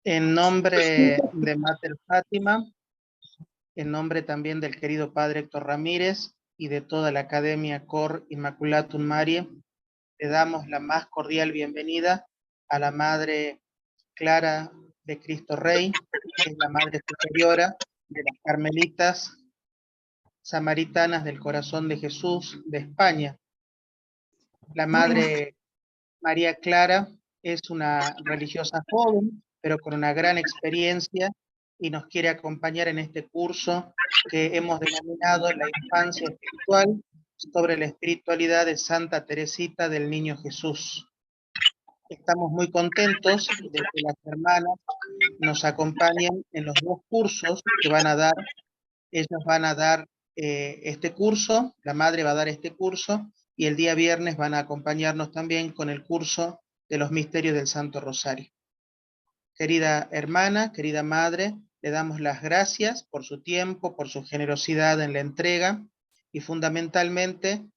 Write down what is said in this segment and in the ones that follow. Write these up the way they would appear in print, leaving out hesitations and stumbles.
En nombre de Mater Fátima, en nombre también del querido padre Héctor Ramírez y de toda la Academia Cor Immaculatum Mariae, le damos la más cordial bienvenida a la Madre Clara de Cristo Rey, que es la Madre Superiora de las Carmelitas Samaritanas del Corazón de Jesús de España. La Madre María Clara es una religiosa joven, pero con una gran experiencia, y nos quiere acompañar en este curso que hemos denominado La Infancia Espiritual, sobre la espiritualidad de Santa Teresita del Niño Jesús. Estamos muy contentos de que las hermanas nos acompañen en los dos cursos que van a dar. Ellas van a dar este curso, la madre va a dar este curso, y el día viernes van a acompañarnos también con el curso de los misterios del Santo Rosario. Querida hermana, querida madre, le damos las gracias por su tiempo, por su generosidad en la entrega, y fundamentalmente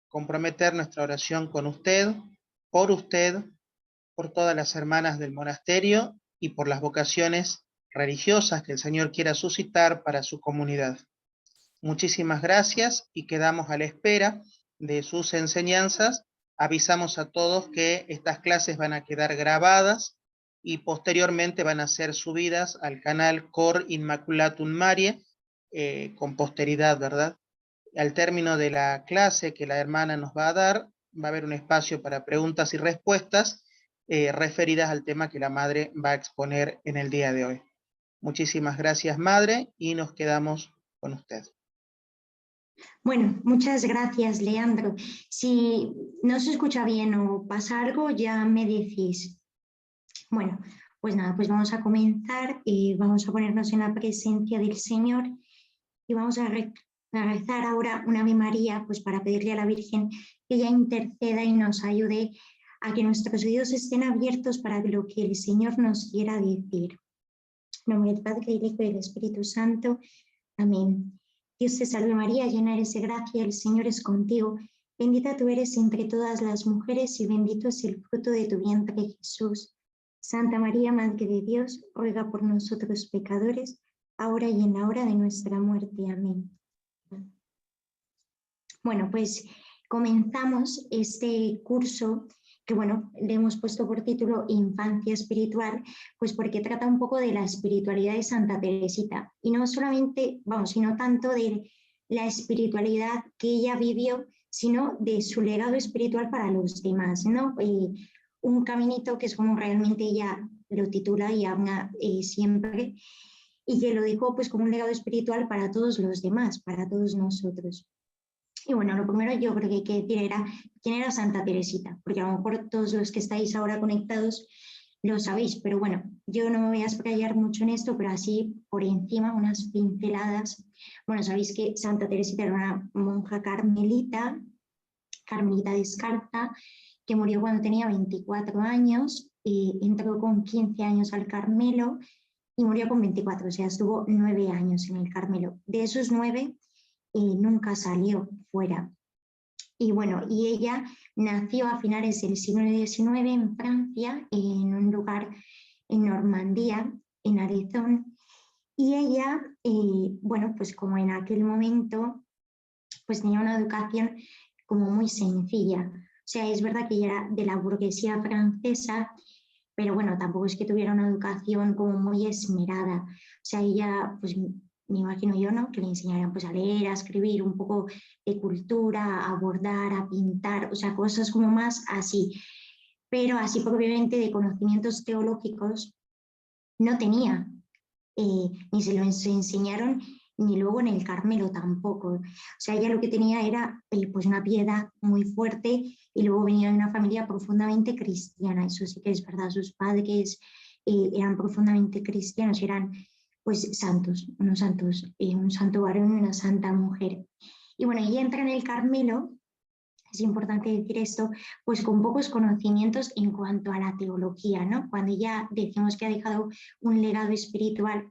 comprometer nuestra oración con usted, por todas las hermanas del monasterio y por las vocaciones religiosas que el Señor quiera suscitar para su comunidad. Muchísimas gracias y quedamos a la espera de sus enseñanzas. Avisamos a todos que estas clases van a quedar grabadas y posteriormente van a ser subidas al canal Cor Immaculatum Mariae con posteridad, ¿verdad? Al término de la clase que la hermana nos va a dar, va a haber un espacio para preguntas y respuestas referidas al tema que la madre va a exponer en el día de hoy. Muchísimas gracias, madre, y nos quedamos con usted. Bueno, muchas gracias, Leandro. Si no se escucha bien o pasa algo, ya me decís. Bueno, pues nada, pues vamos a comenzar y vamos a ponernos en la presencia del Señor y vamos a rezar ahora una Ave María, pues para pedirle a la Virgen que ella interceda y nos ayude a que nuestros oídos estén abiertos para lo que el Señor nos quiera decir. En nombre del Padre, del Hijo y del Espíritu Santo. Amén. Dios te salve María, llena eres de gracia, el Señor es contigo. Bendita tú eres entre todas las mujeres y bendito es el fruto de tu vientre, Jesús. Santa María, Madre de Dios, ruega por nosotros pecadores, ahora y en la hora de nuestra muerte. Amén. Bueno, pues comenzamos este curso que, bueno, le hemos puesto por título Infancia Espiritual, pues porque trata un poco de la espiritualidad de Santa Teresita. Y no solamente, sino tanto de la espiritualidad que ella vivió, sino de su legado espiritual para los demás, ¿no? Un caminito que es como realmente ella lo titula y habla siempre, y que lo dejó pues como un legado espiritual para todos los demás, para todos nosotros. Y bueno, lo primero yo creo que hay que decir era quién era Santa Teresita, porque a lo mejor todos los que estáis ahora conectados lo sabéis, pero bueno, yo no me voy a explayar mucho en esto, pero así por encima unas pinceladas. Bueno, sabéis que Santa Teresita era una monja carmelita de Escarta, que murió cuando tenía 24 años, entró con 15 años al Carmelo y murió con 24, o sea, estuvo 9 años en el Carmelo. De esos 9, nunca salió fuera. Y bueno, y ella nació a finales del siglo XIX en Francia, en un lugar en Normandía, en Arizón, y ella, bueno, pues como en aquel momento, pues tenía una educación como muy sencilla. O sea, es verdad que ella era de la burguesía francesa, pero bueno, tampoco es que tuviera una educación como muy esmerada. O sea, ella, pues me imagino yo, ¿no? Que le enseñarían pues a leer, a escribir, un poco de cultura, a bordar, a pintar, o sea, cosas como más así. Pero así probablemente de conocimientos teológicos no tenía, ni se lo enseñaron, ni luego en el Carmelo tampoco. O sea, ella lo que tenía era pues una piedad muy fuerte y luego venía de una familia profundamente cristiana, eso sí que es verdad, sus padres eran profundamente cristianos, eran pues santos, unos santos, un santo varón y una santa mujer. Y bueno, ella entra en el Carmelo, es importante decir esto, pues con pocos conocimientos en cuanto a la teología, ¿no? Cuando ya decimos que ha dejado un legado espiritual,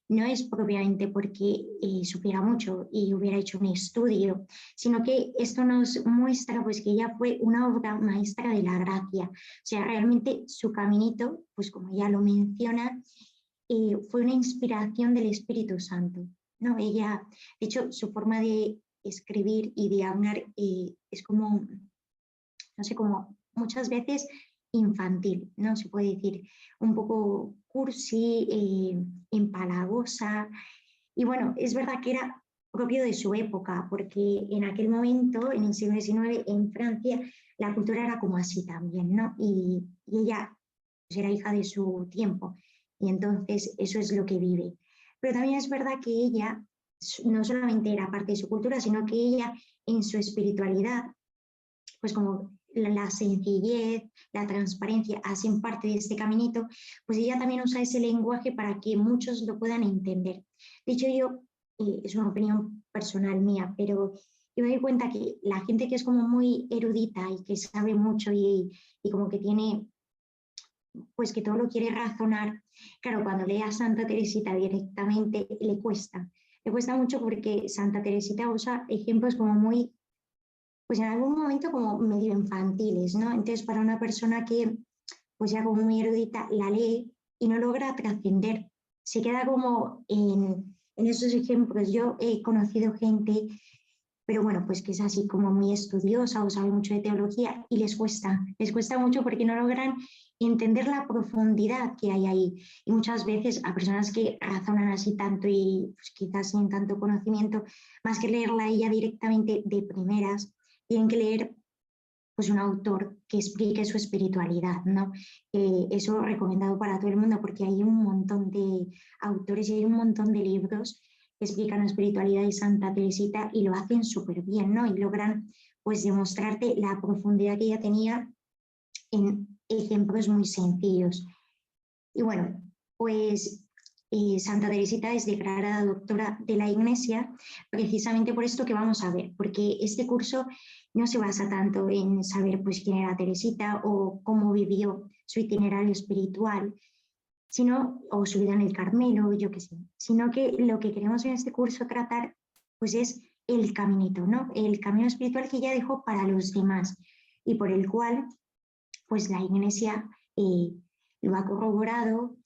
no es propiamente porque supiera mucho y hubiera hecho un estudio, sino que esto nos muestra pues que ella fue una obra maestra de la gracia. O sea, realmente su caminito, pues como ya lo menciona, fue una inspiración del Espíritu Santo, ¿no? Ella, de hecho, su forma de escribir y de hablar es como, no sé, como muchas veces infantil, ¿no? Se puede decir, un poco cursi, empalagosa. Y bueno, es verdad que era propio de su época, porque en aquel momento, en el siglo XIX, en Francia, la cultura era como así también, ¿no? Y ella pues, era hija de su tiempo, y entonces eso es lo que vive. Pero también es verdad que ella no solamente era parte de su cultura, sino que ella en su espiritualidad, pues como la sencillez, la transparencia hacen parte de este caminito, pues ella también usa ese lenguaje para que muchos lo puedan entender. De hecho, yo, es una opinión personal mía, pero yo me doy cuenta que la gente que es como muy erudita y que sabe mucho y como que tiene, pues que todo lo quiere razonar, claro, cuando lee a Santa Teresita directamente le cuesta. Le cuesta mucho porque Santa Teresita usa ejemplos como muy, pues en algún momento como medio infantiles, ¿no? Entonces, para una persona que, pues ya como muy erudita, la lee y no logra trascender, se queda como en esos ejemplos. Yo he conocido gente, pero bueno, pues que es así como muy estudiosa o sabe mucho de teología y les cuesta mucho porque no logran entender la profundidad que hay ahí. Y muchas veces a personas que razonan así tanto y pues, quizás sin tanto conocimiento, más que leerla a ella directamente de primeras, tienen que leer pues un autor que explique su espiritualidad, ¿no? Eso recomendado para todo el mundo porque hay un montón de autores y hay un montón de libros que explican la espiritualidad de Santa Teresita y lo hacen súper bien, ¿no? Y logran pues demostrarte la profundidad que ella tenía en ejemplos muy sencillos. Y bueno, pues Santa Teresita es declarada doctora de la Iglesia precisamente por esto que vamos a ver, porque este curso no se basa tanto en saber pues, quién era Teresita o cómo vivió su itinerario espiritual, sino, o su vida en el Carmelo, yo qué sé, sino que lo que queremos en este curso tratar pues, es el caminito, ¿no? El camino espiritual que ella dejó para los demás y por el cual pues, la Iglesia lo ha corroborado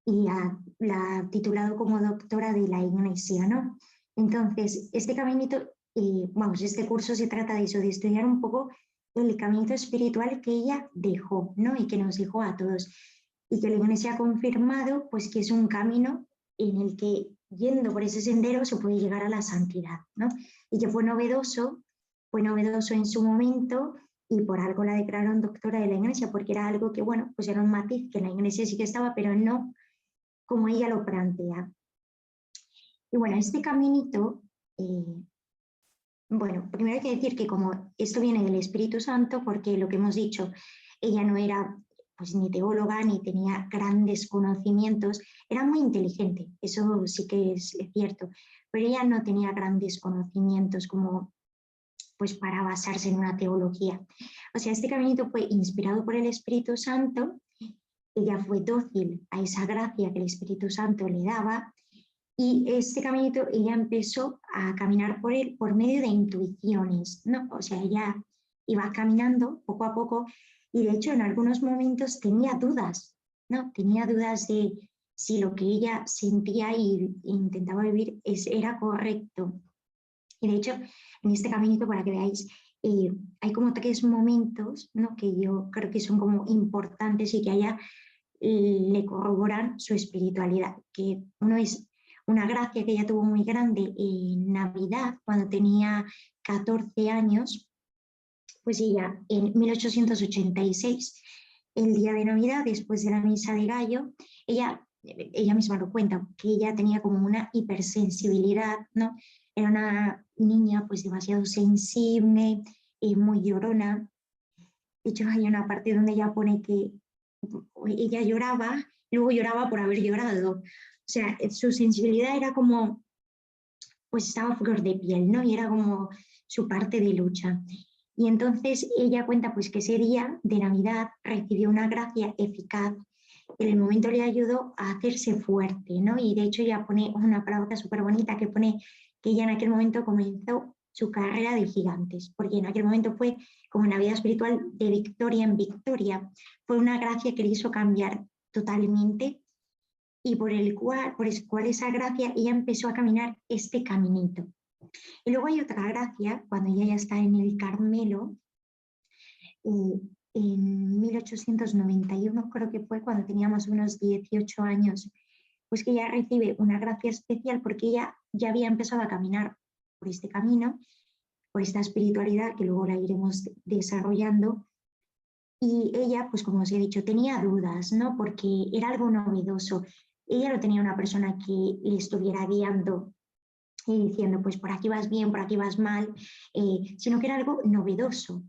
y la ha titulado como doctora de la Iglesia, ¿no? Entonces, este caminito, vamos, este curso se trata de eso, de estudiar un poco el caminito espiritual que ella dejó, ¿no? Y que nos dejó a todos. Y que la Iglesia ha confirmado, pues, que es un camino en el que, yendo por ese sendero, se puede llegar a la santidad, ¿no? Y que fue novedoso en su momento y por algo la declararon doctora de la Iglesia, porque era algo que, bueno, pues era un matiz que en la Iglesia sí que estaba, pero no como ella lo plantea. Y bueno, este caminito, bueno, primero hay que decir que como esto viene del Espíritu Santo, porque lo que hemos dicho, ella no era pues ni teóloga ni tenía grandes conocimientos, era muy inteligente, eso sí que es cierto, pero ella no tenía grandes conocimientos como pues para basarse en una teología. O sea, este caminito fue inspirado por el Espíritu Santo, ella fue dócil a esa gracia que el Espíritu Santo le daba y este caminito ella empezó a caminar por él por medio de intuiciones, ¿no? O sea, ella iba caminando poco a poco y de hecho en algunos momentos tenía dudas, ¿no? Tenía dudas de si lo que ella sentía e intentaba vivir era correcto. Y de hecho, en este caminito, para que veáis, hay como tres momentos, ¿no? Que yo creo que son como importantes y que a ella le corroboran su espiritualidad, que uno es una gracia que ella tuvo muy grande en Navidad, cuando tenía 14 años, pues ella en 1886, el día de Navidad, después de la misa de gallo, ella misma lo cuenta, que ella tenía como una hipersensibilidad, ¿no? Era una niña pues demasiado sensible, muy llorona. De hecho, hay una parte donde ella pone que ella lloraba, luego lloraba por haber llorado. O sea, su sensibilidad era como, pues estaba a flor de piel, ¿no? Y era como su parte de lucha. Y entonces ella cuenta pues que ese día de Navidad recibió una gracia eficaz en el momento le ayudó a hacerse fuerte, ¿no? Y de hecho ella pone una palabra súper bonita que pone que ella en aquel momento comenzó su carrera de gigantes, porque en aquel momento fue como en la vida espiritual de victoria en victoria. Fue una gracia que le hizo cambiar totalmente y por el cual esa gracia ella empezó a caminar este caminito. Y luego hay otra gracia, cuando ella ya está en el Carmelo, en 1891 creo que fue cuando teníamos unos 18 años, pues que ella recibe una gracia especial porque ella ya había empezado a caminar por este camino, por esta espiritualidad que luego la iremos desarrollando. Y ella, pues como os he dicho, tenía dudas, ¿no? Porque era algo novedoso. Ella no tenía una persona que le estuviera guiando y diciendo, pues por aquí vas bien, por aquí vas mal, sino que era algo novedoso.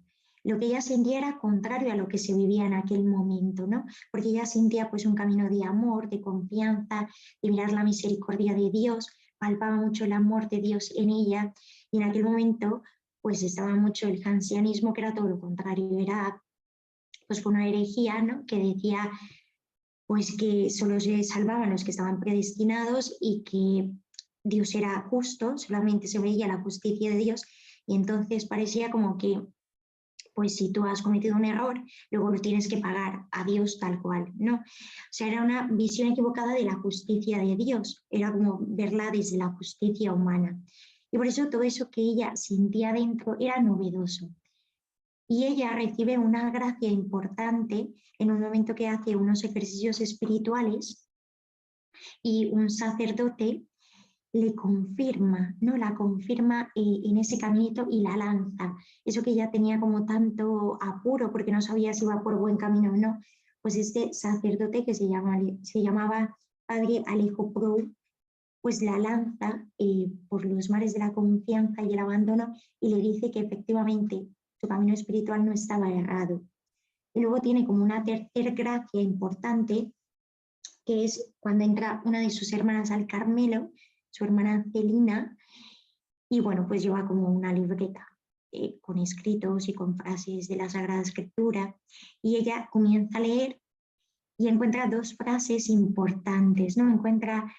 Lo que ella sentía era contrario a lo que se vivía en aquel momento, ¿no? Porque ella sentía pues un camino de amor, de confianza, de mirar la misericordia de Dios, palpaba mucho el amor de Dios en ella y en aquel momento pues estaba mucho el janseanismo, que era todo lo contrario, era pues una herejía, ¿no? Que decía pues que solo se salvaban los que estaban predestinados y que Dios era justo, solamente se veía la justicia de Dios y entonces parecía como que pues si tú has cometido un error, luego lo tienes que pagar a Dios tal cual, ¿no? O sea, era una visión equivocada de la justicia de Dios, era como verla desde la justicia humana. Y por eso todo eso que ella sentía dentro era novedoso. Y ella recibe una gracia importante en un momento que hace unos ejercicios espirituales y un sacerdote le confirma, ¿no? La confirma en ese caminito y la lanza. Eso que ella tenía como tanto apuro porque no sabía si iba por buen camino o no, pues este sacerdote que se llamaba Padre Alejo Prou, pues la lanza por los mares de la confianza y el abandono y le dice que efectivamente su camino espiritual no estaba errado. Y luego tiene como una tercera gracia importante, que es cuando entra una de sus hermanas al Carmelo, su hermana Celina, y bueno, pues lleva como una libreta con escritos y con frases de la Sagrada Escritura, y ella comienza a leer y encuentra dos frases importantes, ¿no? Encuentra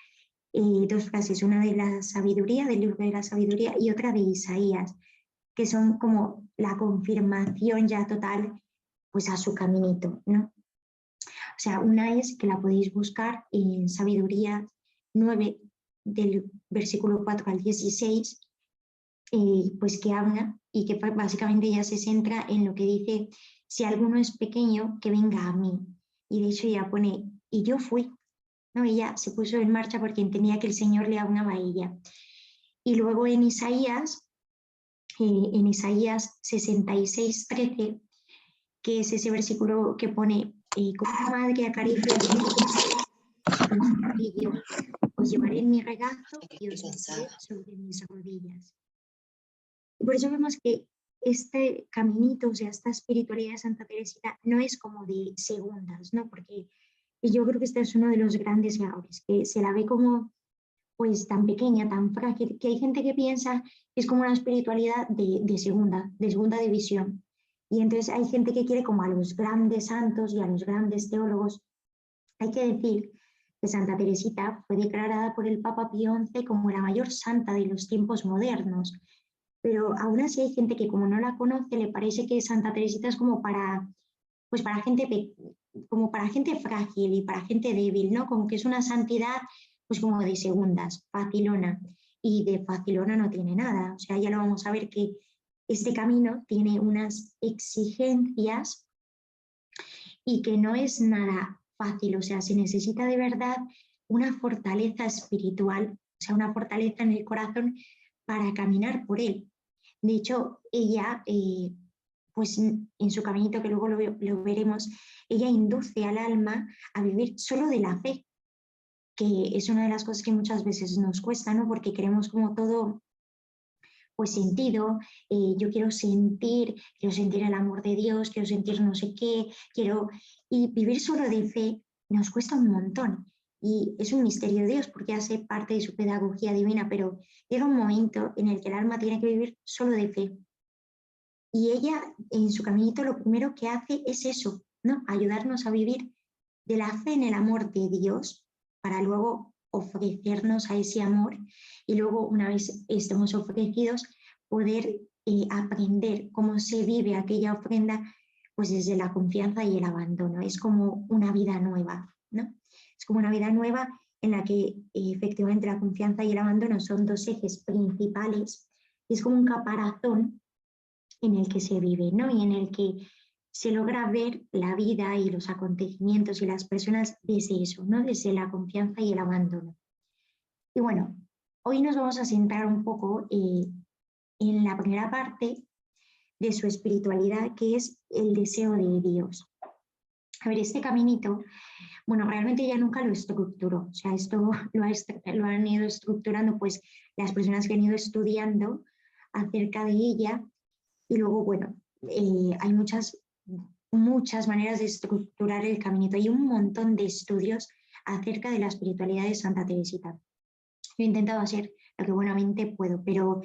dos frases, una de la sabiduría, del libro de la sabiduría, y otra de Isaías, que son como la confirmación ya total pues a su caminito, ¿no? O sea, una es que la podéis buscar en Sabiduría 9, del versículo 4 al 16, pues que habla y que básicamente ella se centra en lo que dice, si alguno es pequeño, que venga a mí. Y de hecho ella pone, y yo fui, ¿no? Ella se puso en marcha porque entendía que el Señor le hablaba a ella. Y luego en Isaías 66, 13, que es ese versículo que pone, como una madre acaricia y yo os llevaré en mi regazo y os meteré sobre mis rodillas. Y por eso vemos que este caminito, o sea, esta espiritualidad de Santa Teresita no es como de segundas, ¿no? Porque yo creo que este es uno de los grandes errores, que se la ve como pues tan pequeña, tan frágil, que hay gente que piensa que es como una espiritualidad de segunda división. Y entonces hay gente que quiere como a los grandes santos y a los grandes teólogos. Hay que decir que Santa Teresita fue declarada por el Papa Pío XI como la mayor santa de los tiempos modernos, pero aún así hay gente que como no la conoce le parece que Santa Teresita es como para, pues para gente, como para gente frágil y para gente débil, ¿no? Como que es una santidad pues como de segundas, facilona, y de facilona no tiene nada. O sea, ya lo vamos a ver que este camino tiene unas exigencias y que no es nada fácil, o sea, se necesita de verdad una fortaleza espiritual, o sea, una fortaleza en el corazón para caminar por él. De hecho, ella, pues en su caminito, que luego lo veremos, ella induce al alma a vivir solo de la fe, que es una de las cosas que muchas veces nos cuesta, ¿no? Porque queremos como todo pues sentido, yo quiero sentir el amor de Dios, quiero sentir no sé qué, y vivir solo de fe nos cuesta un montón. Y es un misterio de Dios porque hace parte de su pedagogía divina, pero llega un momento en el que el alma tiene que vivir solo de fe. Y ella, en su caminito, lo primero que hace es eso, ¿no? Ayudarnos a vivir de la fe en el amor de Dios para luego ofrecernos a ese amor y luego, una vez estemos ofrecidos, poder aprender cómo se vive aquella ofrenda, pues desde la confianza y el abandono. Es como una vida nueva, ¿no? Es como una vida nueva en la que efectivamente la confianza y el abandono son dos ejes principales. Y es como un caparazón en el que se vive, ¿no? Y en el que se logra ver la vida y los acontecimientos y las personas desde eso, ¿no? Desde la confianza y el abandono. Y bueno, hoy nos vamos a centrar un poco en la primera parte de su espiritualidad, que es el deseo de Dios. A ver, este caminito, bueno, realmente ella nunca lo estructuró, o sea, esto lo han ido estructurando pues las personas que han ido estudiando acerca de ella y luego, bueno, hay muchas maneras de estructurar el caminito. Hay un montón de estudios acerca de la espiritualidad de Santa Teresita. Yo he intentado hacer lo que buenamente puedo, pero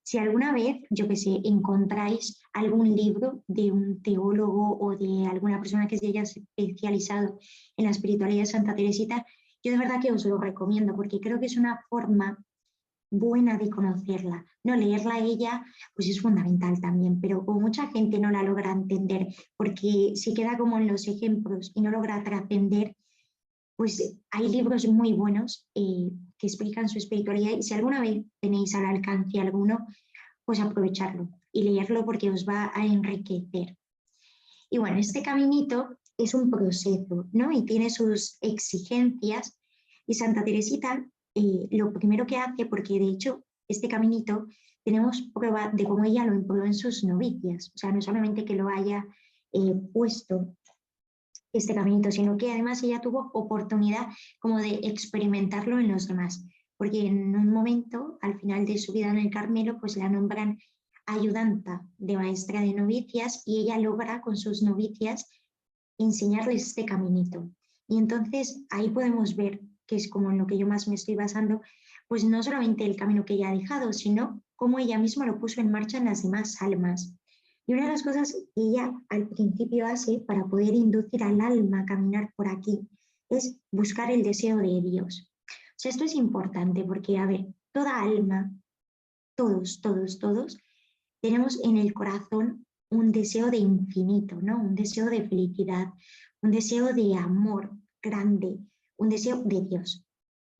si alguna vez, yo que sé, encontráis algún libro de un teólogo o de alguna persona que se haya especializado en la espiritualidad de Santa Teresita, yo de verdad que os lo recomiendo porque creo que es una forma buena de conocerla. No leerla a ella, pues es fundamental también, pero como mucha gente no la logra entender porque se queda como en los ejemplos y no logra trascender, pues hay libros muy buenos que explican su espiritualidad y si alguna vez tenéis al alcance alguno, pues aprovecharlo y leerlo porque os va a enriquecer. Y bueno, este caminito es un proceso, ¿no? Y tiene sus exigencias y Santa Teresita lo primero que hace, porque de hecho este caminito tenemos prueba de cómo ella lo empleó en sus novicias, o sea, no solamente que lo haya puesto este caminito, sino que además ella tuvo oportunidad como de experimentarlo en los demás, porque en un momento, al final de su vida en el Carmelo, pues la nombran ayudanta de maestra de novicias y ella logra con sus novicias enseñarles este caminito. Y entonces ahí podemos ver, que es como en lo que yo más me estoy basando, pues no solamente el camino que ella ha dejado, sino cómo ella misma lo puso en marcha en las demás almas. Y una de las cosas que ella al principio hace para poder inducir al alma a caminar por aquí es buscar el deseo de Dios. O sea, esto es importante porque, a ver, toda alma, todos, tenemos en el corazón un deseo de infinito, ¿no? Un deseo de felicidad, un deseo de amor grande, un deseo de Dios,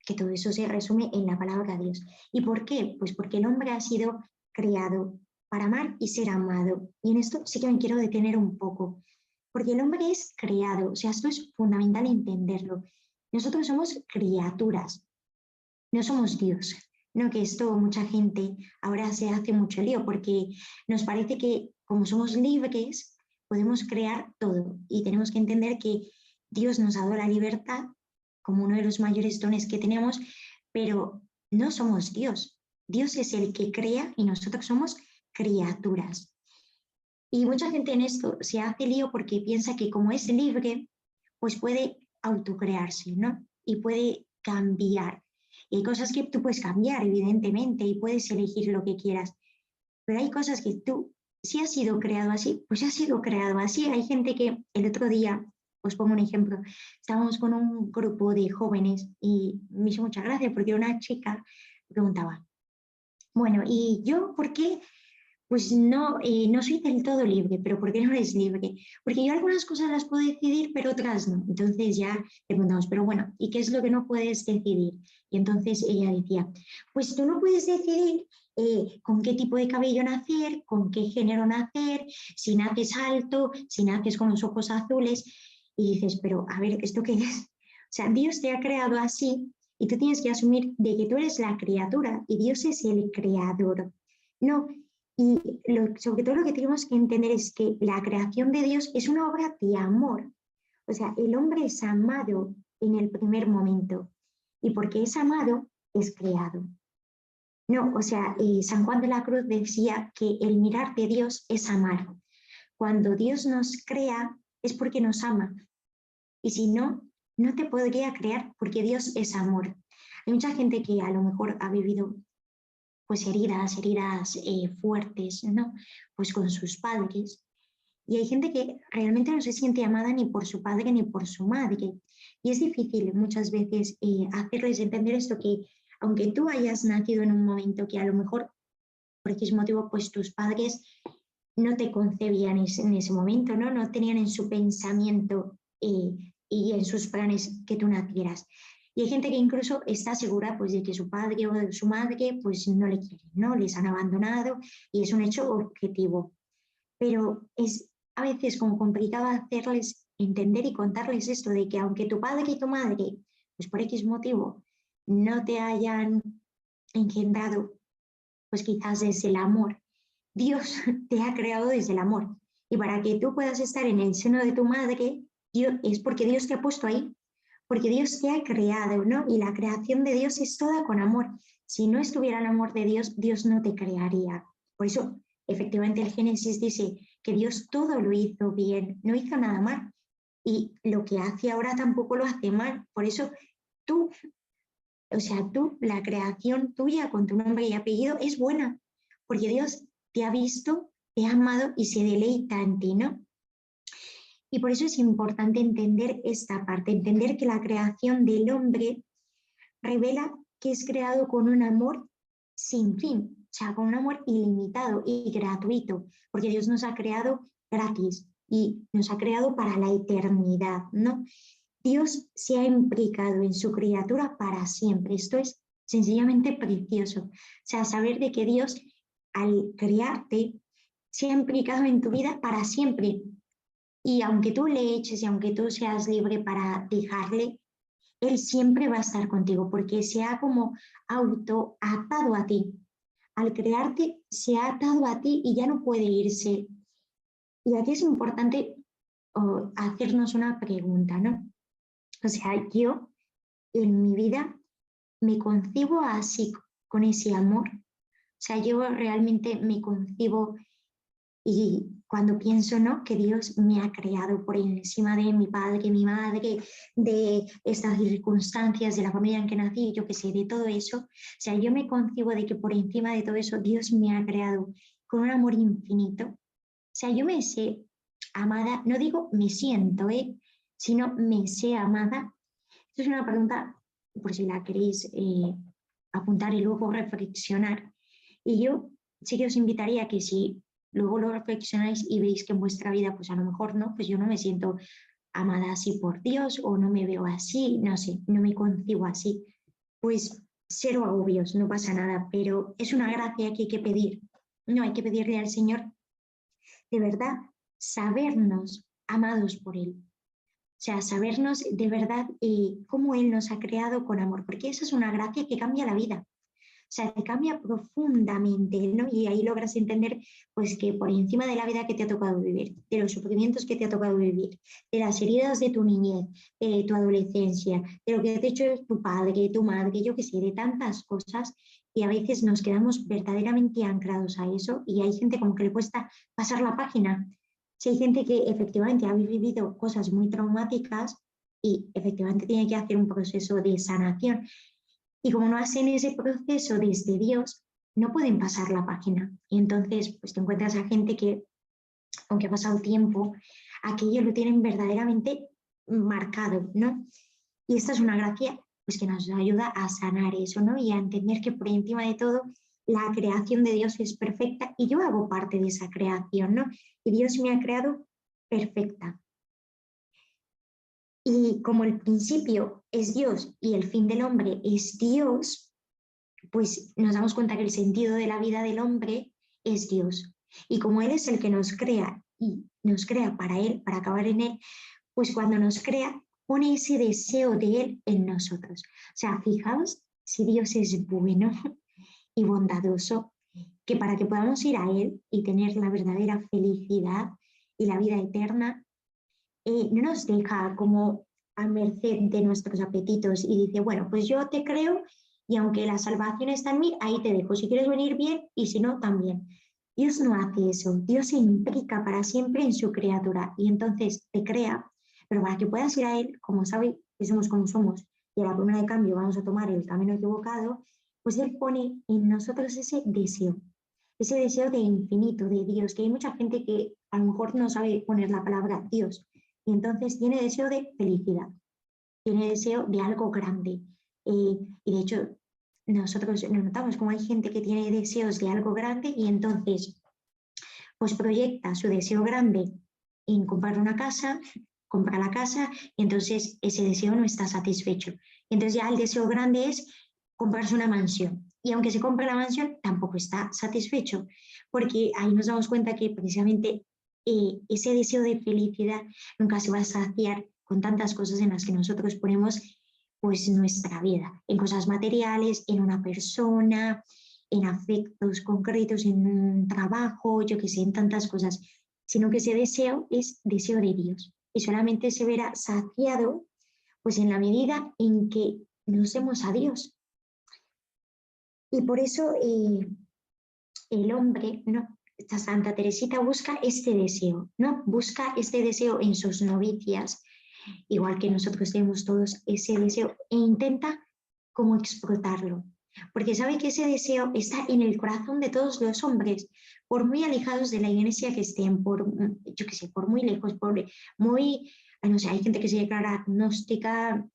que todo eso se resume en la palabra Dios. ¿Y por qué? Pues porque el hombre ha sido creado para amar y ser amado. Y en esto sí que me quiero detener un poco, porque el hombre es creado, o sea, esto es fundamental entenderlo. Nosotros somos criaturas, no somos Dios. No, que esto mucha gente ahora se hace mucho lío porque nos parece que como somos libres podemos crear todo y tenemos que entender que Dios nos ha dado la libertad como uno de los mayores dones que tenemos, pero no somos Dios. Dios es el que crea y nosotros somos criaturas. Y mucha gente en esto se hace lío porque piensa que como es libre, pues puede autocrearse, ¿no? Y puede cambiar. Y hay cosas que tú puedes cambiar, evidentemente, y puedes elegir lo que quieras. Pero hay cosas que tú, si has sido creado así, pues has sido creado así. Hay gente que el otro día, os pongo un ejemplo, estábamos con un grupo de jóvenes y me hizo mucha gracia porque una chica preguntaba, bueno, ¿y yo por qué? Pues no, no soy del todo libre, pero ¿por qué no eres libre? Porque yo algunas cosas las puedo decidir, pero otras no. Entonces ya le preguntamos, pero bueno, ¿y qué es lo que no puedes decidir? Y entonces ella decía, pues tú no puedes decidir con qué tipo de cabello nacer, con qué género nacer, si naces alto, si naces con los ojos azules. Y dices, pero a ver, ¿esto qué es? O sea, Dios te ha creado así y tú tienes que asumir de que tú eres la criatura y Dios es el creador. No, y sobre todo lo que tenemos que entender es que la creación de Dios es una obra de amor. O sea, el hombre es amado en el primer momento y porque es amado, es creado. No, o sea, San Juan de la Cruz decía que el mirar de Dios es amar. Cuando Dios nos crea es porque nos ama. Y si no, no te podría crear porque Dios es amor. Hay mucha gente que a lo mejor ha vivido pues heridas fuertes, ¿no? Pues con sus padres. Y hay gente que realmente no se siente amada ni por su padre ni por su madre. Y es difícil muchas veces hacerles entender esto, que aunque tú hayas nacido en un momento que a lo mejor por X motivo pues tus padres no te concebían en ese momento, ¿no? No tenían en su pensamiento y en sus planes que tú nacieras. Y hay gente que incluso está segura pues, de que su padre o de su madre pues, no le quieren, ¿no? Les han abandonado y es un hecho objetivo. Pero es a veces como complicado hacerles entender y contarles esto de que aunque tu padre y tu madre, pues por X motivo, no te hayan engendrado, pues quizás desde el amor, Dios te ha creado desde el amor. Y para que tú puedas estar en el seno de tu madre, es porque Dios te ha puesto ahí, porque Dios te ha creado, ¿no? Y la creación de Dios es toda con amor. Si no estuviera el amor de Dios, Dios no te crearía. Por eso, efectivamente, el Génesis dice que Dios todo lo hizo bien, no hizo nada mal. Y lo que hace ahora tampoco lo hace mal. Por eso, tú, o sea, tú, la creación tuya con tu nombre y apellido es buena, porque Dios te ha visto, te ha amado y se deleita en ti, ¿no? Y por eso es importante entender esta parte, entender que la creación del hombre revela que es creado con un amor sin fin, o sea, con un amor ilimitado y gratuito, porque Dios nos ha creado gratis y nos ha creado para la eternidad, ¿no? Dios se ha implicado en su criatura para siempre. Esto es sencillamente precioso. O sea, saber de que Dios, al crearte, se ha implicado en tu vida para siempre. Y aunque tú le eches y aunque tú seas libre para dejarle, Él siempre va a estar contigo porque se ha como auto atado a ti. Al crearte, se ha atado a ti y ya no puede irse. Y aquí es importante hacernos una pregunta, ¿no? O sea, yo en mi vida me concibo así, con ese amor. O sea, yo realmente me concibo y cuando pienso, ¿no? Que Dios me ha creado por encima de mi padre, mi madre, de estas circunstancias, de la familia en que nací, yo qué sé, de todo eso. O sea, yo me concibo de que por encima de todo eso Dios me ha creado con un amor infinito. O sea, yo me sé amada, no digo me siento, sino me sé amada. Esta es una pregunta, por si la queréis apuntar y luego reflexionar. Y yo sí que os invitaría a que si luego lo reflexionáis y veis que en vuestra vida, pues a lo mejor no, pues yo no me siento amada así por Dios o no me veo así, no sé, no me concibo así, pues cero agobios, no pasa nada, pero es una gracia que hay que pedir. No, hay que pedirle al Señor de verdad sabernos amados por Él. O sea, sabernos de verdad cómo Él nos ha creado con amor, porque esa es una gracia que cambia la vida. O sea, te cambia profundamente, ¿no? Y ahí logras entender, pues, que por encima de la vida que te ha tocado vivir, de los sufrimientos que te ha tocado vivir, de las heridas de tu niñez, de tu adolescencia, de lo que te ha hecho tu padre, tu madre, yo qué sé, de tantas cosas, y a veces nos quedamos verdaderamente anclados a eso y hay gente como que le cuesta pasar la página. Si hay gente que efectivamente ha vivido cosas muy traumáticas y efectivamente tiene que hacer un proceso de sanación, y como no hacen ese proceso desde Dios, no pueden pasar la página. Y entonces, pues te encuentras a gente que, aunque ha pasado tiempo, aquello lo tienen verdaderamente marcado, ¿no? Y esta es una gracia pues, que nos ayuda a sanar eso, ¿no? Y a entender que por encima de todo, la creación de Dios es perfecta y yo hago parte de esa creación, ¿no? Y Dios me ha creado perfecta. Y como el principio es Dios y el fin del hombre es Dios, pues nos damos cuenta que el sentido de la vida del hombre es Dios. Y como Él es el que nos crea y nos crea para Él, para acabar en Él, pues cuando nos crea, pone ese deseo de Él en nosotros. O sea, fijaos si Dios es bueno y bondadoso, que para que podamos ir a Él y tener la verdadera felicidad y la vida eterna, no nos deja como a merced de nuestros apetitos y dice, bueno, pues yo te creo y aunque la salvación está en mí, ahí te dejo. Si quieres venir bien y si no, también. Dios no hace eso. Dios se implica para siempre en su criatura y entonces te crea, pero para que puedas ir a Él, como sabe que somos como somos y a la primera de cambio vamos a tomar el camino equivocado, pues Él pone en nosotros ese deseo. ese deseo de infinito, de Dios, que hay mucha gente que a lo mejor no sabe poner la palabra Dios y entonces tiene deseo de felicidad, tiene deseo de algo grande. Y de hecho, nosotros nos notamos como hay gente que tiene deseos de algo grande y entonces pues proyecta su deseo grande en comprar una casa, compra la casa y entonces ese deseo no está satisfecho. Entonces ya el deseo grande es comprarse una mansión. Y aunque se compre la mansión, tampoco está satisfecho, porque ahí nos damos cuenta que precisamente ese deseo de felicidad nunca se va a saciar con tantas cosas en las que nosotros ponemos pues nuestra vida, en cosas materiales, en una persona, en afectos concretos, en un trabajo, yo que sé, en tantas cosas, sino que ese deseo es deseo de Dios y solamente se verá saciado pues en la medida en que nos demos a Dios. Y por eso el hombre, ¿no? Esta Santa Teresita busca este deseo, ¿no? Busca este deseo en sus novicias, igual que nosotros tenemos todos ese deseo, e intenta como explotarlo, porque sabe que ese deseo está en el corazón de todos los hombres, por muy alejados de la iglesia que estén, por, yo qué sé, por muy lejos, por muy, no sé, hay gente que se declara agnóstica,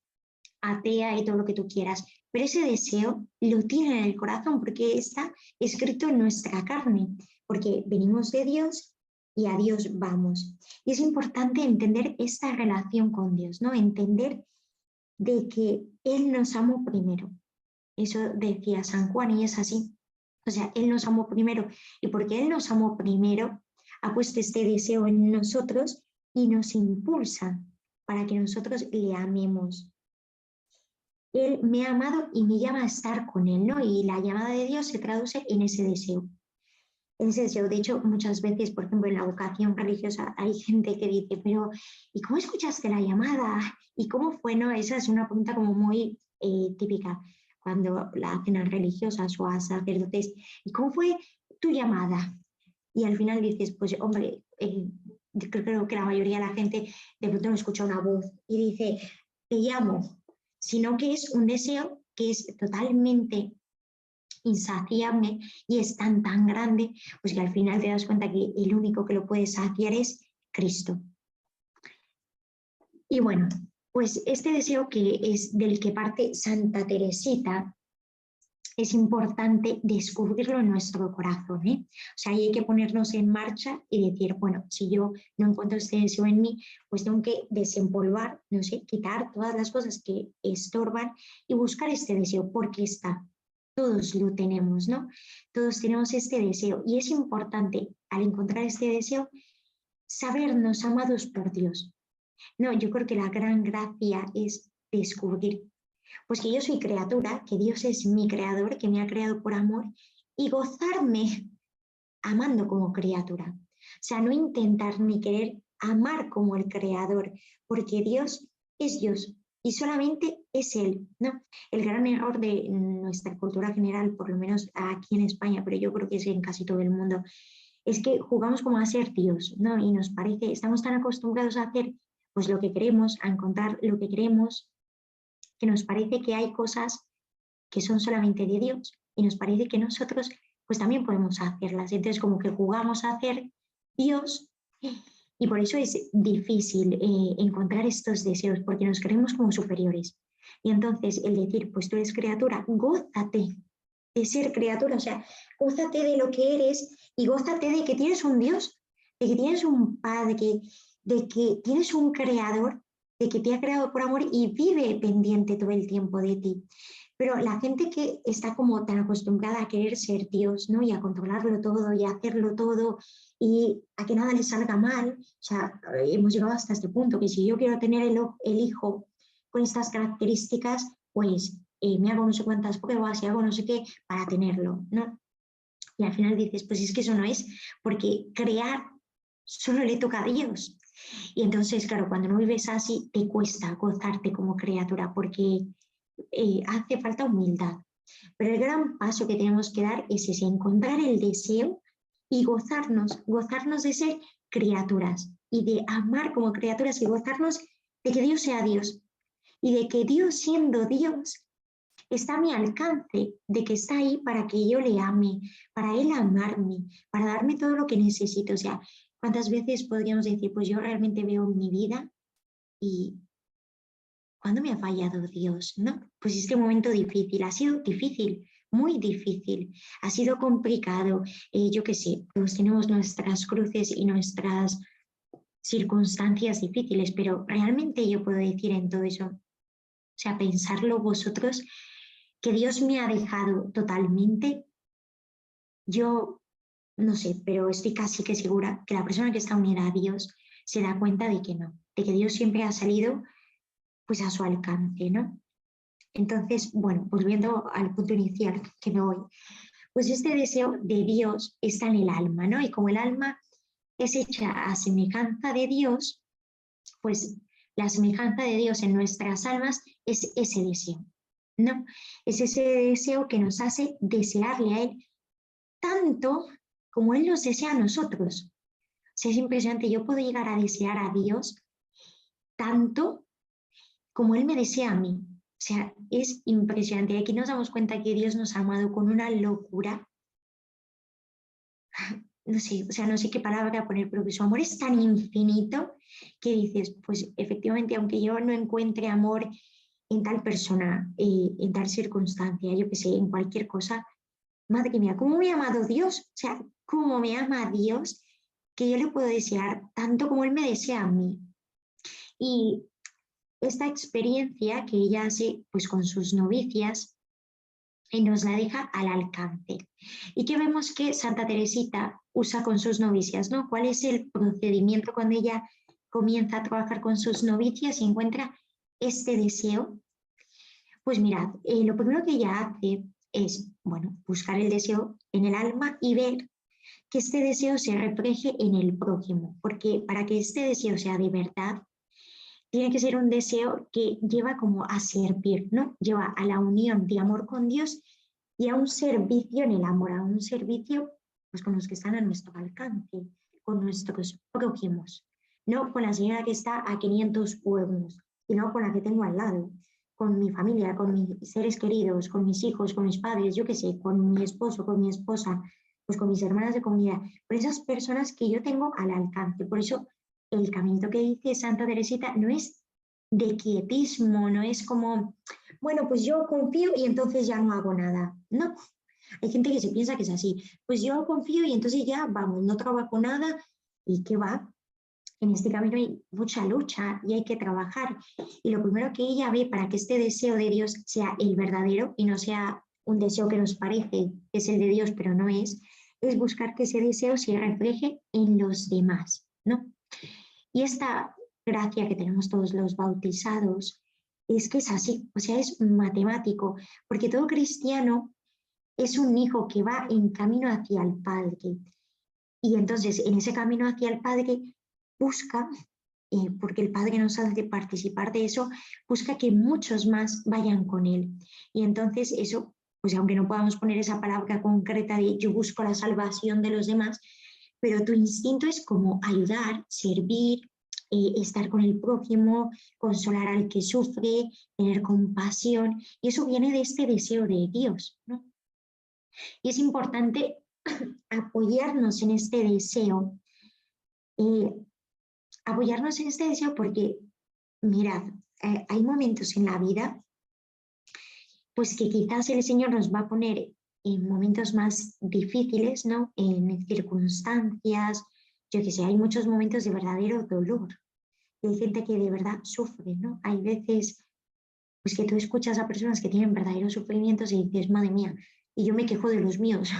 atea y todo lo que tú quieras, pero ese deseo lo tiene en el corazón porque está escrito en nuestra carne, porque venimos de Dios y a Dios vamos. Y es importante entender esta relación con Dios, ¿no? Entender de que Él nos amó primero. Eso decía San Juan y es así. O sea, Él nos amó primero y porque Él nos amó primero, ha puesto este deseo en nosotros y nos impulsa para que nosotros le amemos. Él me ha amado y me llama a estar con Él, ¿no? Y la llamada de Dios se traduce en ese deseo. En ese deseo, de hecho, muchas veces, por ejemplo, en la vocación religiosa hay gente que dice, pero ¿y cómo escuchaste la llamada? ¿Y cómo fue? ¿No? Esa es una pregunta como muy típica cuando la hacen a religiosas o a sacerdotes. ¿Y cómo fue tu llamada? Y al final dices, pues hombre, creo que la mayoría de la gente de pronto no escucha una voz y dice, te llamo, sino que es un deseo que es totalmente insaciable y es tan grande, pues que al final te das cuenta que el único que lo puede saciar es Cristo. Y bueno, pues este deseo que es del que parte Santa Teresita, es importante descubrirlo en nuestro corazón, ¿eh? O sea, ahí hay que ponernos en marcha y decir, bueno, si yo no encuentro este deseo en mí, pues tengo que desempolvar, no sé, quitar todas las cosas que estorban y buscar este deseo, porque está. Todos lo tenemos, ¿no? Todos tenemos este deseo y es importante al encontrar este deseo sabernos amados por Dios. No, yo creo que la gran gracia es descubrir pues que yo soy criatura, que Dios es mi creador, que me ha creado por amor, y gozarme amando como criatura. O sea, no intentar ni querer amar como el creador, porque Dios es Dios y solamente es Él, ¿no? El gran error de nuestra cultura general, por lo menos aquí en España, pero yo creo que es en casi todo el mundo, es que jugamos como a ser Dios, ¿no? Y nos parece, estamos tan acostumbrados a hacer pues lo que queremos, a encontrar lo que queremos, que nos parece que hay cosas que son solamente de Dios y nos parece que nosotros pues también podemos hacerlas. Entonces como que jugamos a hacer Dios y por eso es difícil encontrar estos deseos porque nos creemos como superiores. Y entonces el decir, pues tú eres criatura, gózate de ser criatura, o sea, gózate de lo que eres y gózate de que tienes un Dios, de que tienes un Padre, de que tienes un Creador, de que te ha creado por amor y vive pendiente todo el tiempo de ti. Pero la gente que está como tan acostumbrada a querer ser Dios, ¿no? Y a controlarlo todo y a hacerlo todo y a que nada le salga mal, o sea, hemos llegado hasta este punto, que si yo quiero tener el hijo con estas características, pues me hago no sé cuántas pruebas y hago no sé qué para tenerlo, ¿no? Y al final dices, pues es que eso no es, porque crear solo le toca a Dios. Y entonces, claro, cuando no vives así, te cuesta gozarte como criatura, porque hace falta humildad. Pero el gran paso que tenemos que dar es ese, encontrar el deseo y gozarnos de ser criaturas y de amar como criaturas y gozarnos de que Dios sea Dios y de que Dios siendo Dios está a mi alcance, de que está ahí para que yo le ame, para él amarme, para darme todo lo que necesito. O sea, ¿cuántas veces podríamos decir, pues yo realmente veo mi vida y ¿cuándo me ha fallado Dios? ¿No? Pues este momento difícil, ha sido difícil, muy difícil, ha sido complicado. Yo qué sé, todos tenemos nuestras cruces y nuestras circunstancias difíciles, pero realmente yo puedo decir en todo eso, o sea, pensarlo vosotros, que Dios me ha dejado totalmente. Yo no sé, pero estoy casi que segura que la persona que está unida a Dios se da cuenta de que no, de que Dios siempre ha salido pues a su alcance, ¿no? Entonces, bueno, volviendo al punto inicial que me voy, pues este deseo de Dios está en el alma, ¿no? Y como el alma es hecha a semejanza de Dios, pues la semejanza de Dios en nuestras almas es ese deseo, ¿no? Es ese deseo que nos hace desearle a Él tanto como Él nos desea a nosotros. O sea, es impresionante, yo puedo llegar a desear a Dios tanto como Él me desea a mí. O sea, es impresionante. Aquí nos damos cuenta que Dios nos ha amado con una locura. No sé, o sea, no sé qué palabra poner, pero que su amor es tan infinito que dices, pues efectivamente, aunque yo no encuentre amor en tal persona, en tal circunstancia, yo qué sé, en cualquier cosa, madre mía, ¿cómo me ha amado Dios? O sea, ¿cómo me ama Dios que yo le puedo desear tanto como Él me desea a mí? Y esta experiencia que ella hace pues con sus novicias y nos la deja al alcance. Y que vemos que Santa Teresita usa con sus novicias, ¿no? ¿Cuál es el procedimiento cuando ella comienza a trabajar con sus novicias y encuentra este deseo? Pues mirad, lo primero que ella hace es, bueno, buscar el deseo en el alma y ver que este deseo se refleje en el prójimo, porque para que este deseo sea de verdad, tiene que ser un deseo que lleva como a servir, ¿no? Lleva a la unión de amor con Dios y a un servicio en el amor, a un servicio pues, con los que están a nuestro alcance, con nuestros prójimos, no con la señora que está a 500 pueblos, sino con la que tengo al lado, con mi familia, con mis seres queridos, con mis hijos, con mis padres, yo qué sé, con mi esposo, con mi esposa, pues con mis hermanas de comunidad, con esas personas que yo tengo al alcance. Por eso el caminito que dice Santa Teresita no es de quietismo, no es como, bueno, pues yo confío y entonces ya no hago nada. No, hay gente que se piensa que es así. Pues yo confío y entonces ya, vamos, no trabajo nada y qué va. En este camino hay mucha lucha y hay que trabajar. Y lo primero que ella ve para que este deseo de Dios sea el verdadero y no sea un deseo que nos parece que es el de Dios, pero no es buscar que ese deseo se refleje en los demás, ¿no? Y esta gracia que tenemos todos los bautizados es que es así, o sea, es matemático, porque todo cristiano es un hijo que va en camino hacia el Padre. Y entonces en ese camino hacia el Padre busca, porque el Padre nos hace participar de eso, busca que muchos más vayan con Él. Y entonces eso, pues aunque no podamos poner esa palabra concreta de yo busco la salvación de los demás, pero tu instinto es como ayudar, servir, estar con el prójimo, consolar al que sufre, tener compasión, y eso viene de este deseo de Dios, ¿no? Y es importante apoyarnos en este deseo, eh, apoyarnos en este deseo porque, mirad, hay momentos en la vida pues que quizás el Señor nos va a poner en momentos más difíciles, ¿no? En circunstancias, yo que sé, hay muchos momentos de verdadero dolor. Y hay gente que de verdad sufre, ¿no? Hay veces pues que tú escuchas a personas que tienen verdaderos sufrimientos y dices, madre mía, y yo me quejo de los míos.